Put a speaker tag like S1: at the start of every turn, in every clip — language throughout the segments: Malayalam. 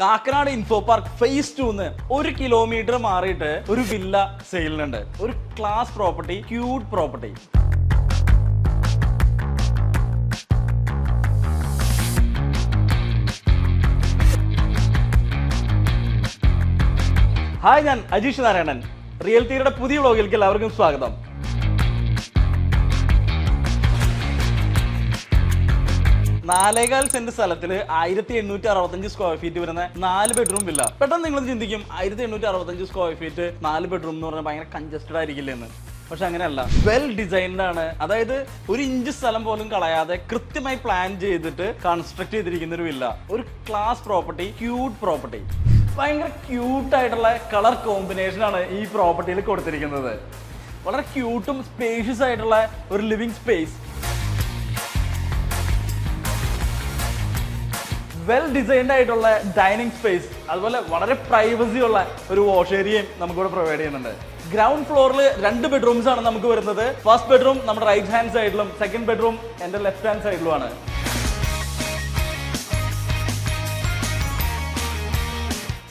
S1: Kakkanad info park face 2 1 kilometre മാറിയിട്ട് ഒരു വില്ല സെയിലിനുണ്ട്. ഒരു class property, cute property. Hi, ഞാൻ അജീഷ് നാരായണൻ. റിയൽറ്റിയുടെ പുതിയ വ്ലോഗിലേക്ക് എല്ലാവർക്കും സ്വാഗതം. നാലേകാൽ സെന്റ് സ്ഥലത്തിൽ 1865 സ്ക്വയർ ഫീറ്റ് വരുന്ന 4 ബെഡ്റൂം വില്ല. പെട്ടെന്ന് നിങ്ങൾ ചിന്തിക്കും 1865 സ്ക്വയർ ഫീറ്റ് 4 ബെഡ്റൂം എന്ന് പറഞ്ഞാൽ ഭയങ്കര കൺജസ്റ്റഡ് ആയിരിക്കില്ല എന്ന്. പക്ഷെ അങ്ങനെയല്ല, വെൽ ഡിസൈൻഡ് ആണ്. അതായത് ഒരു ഇഞ്ച് സ്ഥലം പോലും കളയാതെ കൃത്യമായി പ്ലാൻ ചെയ്തിട്ട് കൺസ്ട്രക്ട് ചെയ്തിരിക്കുന്ന ഒരു വില്ല. ഒരു ക്ലാസ് പ്രോപ്പർട്ടി, ക്യൂട്ട് പ്രോപ്പർട്ടി. ഭയങ്കര ക്യൂട്ട് ആയിട്ടുള്ള കളർ കോമ്പിനേഷൻ ആണ് ഈ പ്രോപ്പർട്ടിയിൽ കൊടുത്തിരിക്കുന്നത്. വളരെ ക്യൂട്ടും സ്പേഷ്യസ് ആയിട്ടുള്ള ഒരു ലിവിംഗ് സ്പേസ്, വെൽ ഡിസൈൻഡ് ആയിട്ടുള്ള ഡൈനിങ് സ്പേസ്, അതുപോലെ വളരെ പ്രൈവസി ഉള്ള ഒരു വാഷ് ഏരിയയും നമുക്കിവിടെ പ്രൊവൈഡ് ചെയ്യുന്നുണ്ട്. ഗ്രൗണ്ട് ഫ്ലോറിൽ 2 ബെഡ്റൂംസ് ആണ് നമുക്ക് വരുന്നത്. ഫസ്റ്റ് ബെഡ്റൂം നമ്മുടെ റൈറ്റ് ഹാൻഡ് സൈഡിലും സെക്കൻഡ് ബെഡ്റൂം എൻ്റെ ലെഫ്റ്റ് ഹാൻഡ് സൈഡിലുമാണ്.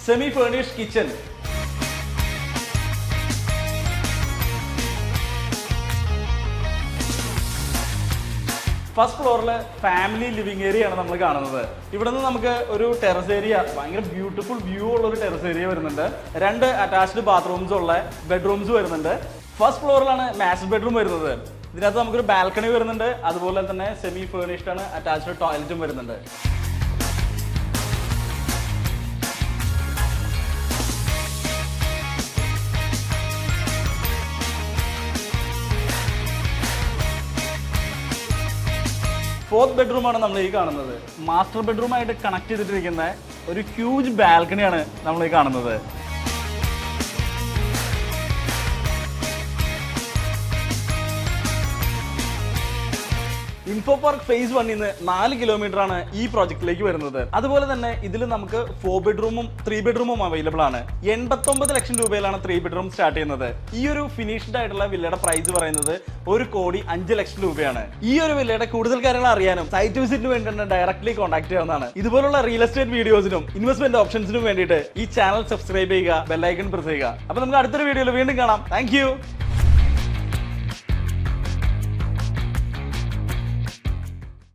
S1: സെമി ഫേർണിഷ്ഡ് കിച്ചൺ, ഫസ്റ്റ് ഫ്ലോറിൽ ഫാമിലി ലിവിംഗ് ഏരിയ ആണ് നമ്മൾ കാണുന്നത്. ഇവിടെ നിന്ന് നമുക്ക് ഒരു ടെറസ് ഏരിയ, ഭയങ്കര ബ്യൂട്ടിഫുൾ വ്യൂ ഉള്ള ഒരു ടെറസ് ഏരിയ വരുന്നുണ്ട്. 2 അറ്റാച്ച്ഡ് ബാത്റൂംസ് ഉള്ള ബെഡ്റൂംസ് വരുന്നുണ്ട്. ഫസ്റ്റ് ഫ്ലോറിലാണ് മാസ്റ്റർ ബെഡ്റൂം വരുന്നത്. ഇതിനകത്ത് നമുക്കൊരു ബാൽക്കണി വരുന്നുണ്ട്. അതുപോലെ തന്നെ സെമി ഫേർണിഷ്ഡ് ആണ്, അറ്റാച്ച്ഡ് ടോയ്ലറ്റും വരുന്നുണ്ട്. ഫോർത്ത് ബെഡ്റൂം ആണ് നമ്മൾ ഈ കാണുന്നത്. മാസ്റ്റർ ബെഡ്റൂമായിട്ട് കണക്ട് ചെയ്തിട്ടിരിക്കുന്ന ഒരു ഹ്യൂജ് ബാൽക്കണിയാണ് നമ്മൾ ഈ കാണുന്നത്. ഇൻഫോ പാർക്ക് ഫേസ് 1 നിന്ന് 4 കിലോമീറ്റർ ആണ് ഈ പ്രോജക്റ്റിലേക്ക് വരുന്നത്. അതുപോലെ തന്നെ ഇതിൽ നമുക്ക് 4 ബെഡ്റൂമും 3 ബെഡ്റൂമും അവൈലബിൾ ആണ്. 89 ലക്ഷം രൂപയിലാണ് 3 ബെഡ്റൂം സ്റ്റാർട്ട് ചെയ്യുന്നത്. ഈ ഒരു ഫിനിഷ്ഡ് ആയിട്ടുള്ള വില്ലയുടെ പ്രൈസ് പറയുന്നത് 1,05,00,000 രൂപയാണ്. ഈ ഒരു വില്ലയുടെ കൂടുതൽ കാര്യങ്ങൾ അറിയാനും സൈറ്റ് വിസിറ്റിന് വേണ്ടി ഡയറക്ട്ലി കോൺടാക്ട് ചെയ്യാവുന്നതാണ്. ഇതുപോലുള്ള റിയൽ എസ്റ്റേറ്റ് വീഡിയോസിനും ഇൻവെസ്റ്റ്മെന്റ് ഓപ്ഷൻസിനും വേണ്ടിയിട്ട് ഈ ചാനൽ സബ്സ്ക്രൈബ് ചെയ്യുക, ബെല്ലൈക്കൺ പ്രസ് ചെയ്യുക. അപ്പൊ നമുക്ക് അടുത്തൊരു വീഡിയോയിൽ വീണ്ടും കാണാം. താങ്ക്